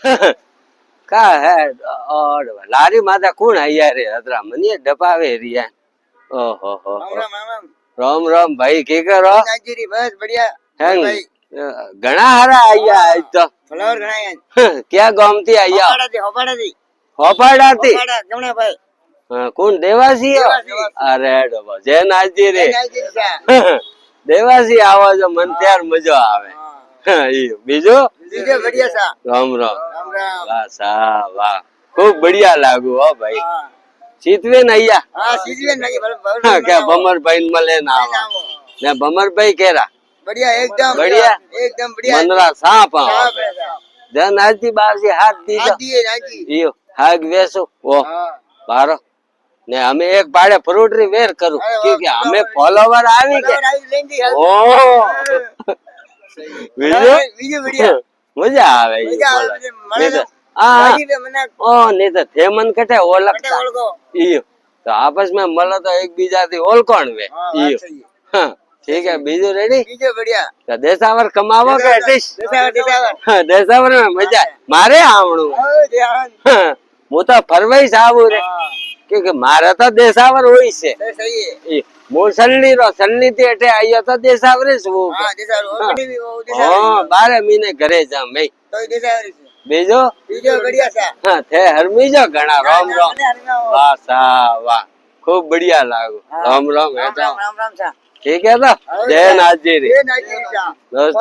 का है और लारी माता कौन आया रे हदरा मनी डबावे रिया ओहो हो राम राम भाई के करो नाजीरी बस बढ़िया हैं भाई घણા હારા આયા આજ તો ફ્લાવર ગણાય ક્યાં ગામથી આયા હોપાડાથી હોપાડાથી ગમણા ભાઈ કોણ દેવાસી અરે ડબો જય નાજી રે નાજીરી સા દેવાસી આવો છો મન ત્યાર મજો આવે બીજું બીજો बढ़िया સા રામ રામ રામ રામ વાહ સા વાહ ખૂબ બઢિયા લાગુ હો ભાઈ ચિતવે ને આયા હા સીધવે નહીં કે ભમરભાઈ ને મળે ના આવો ને ભમરભાઈ કેરા बढ़िया एकदम बढ़िया एकदम बढ़िया મંદરા સાપ સાપ જન આજથી બારથી હાથ દીધો નાજી નાજી ઈયો હાગ વેસો ઓ હા બારો ને અમે એક પાડે ફ્રૂટરી વેર કરું કે અમે ફોલોવર આવી કે ઓ બીજું बढ़िया મજા આવે ઈ મજા બોલો. આવે મળે નહીં તો- તો હા નાજી મને ઓ નહીં તો તે મન કટે ઓળખતા ઓળખો ઈયો તો આપસ में મળે તો એકબીજાથી ઓળખણ વે હા ઈયો વાત સહી હા, ઠીક હે બીજું રેડી બીજો बढ़िया તો દેસાવર કમાવો કે ડીશ દેસાવર દેસાવર માં મજા મારે આવણું ઓ ધ્યાન હું તો ફરવાઈ જ આવું રે કે મારે તો દેસાવર હોય છે સહી है હું સલ્લી રો સલ્લી થી એટલે આયો તો દેસાવરે જ હું हाँ देसावर और बड़ी भी वो હા देसावर 12 મહિને ઘરે જામ ભાઈ तो देसावर બીજો बीजो बढ़िया सा હા થે હરમીજો ઘણા રામ રામ વાહ સા વાહ ખૂબ બઢિયા લાગુ રામ રામ राम હેઠા राम राम सा ઠીક હે તો જય નાથજી રે ये नाजी सा દોસ્તો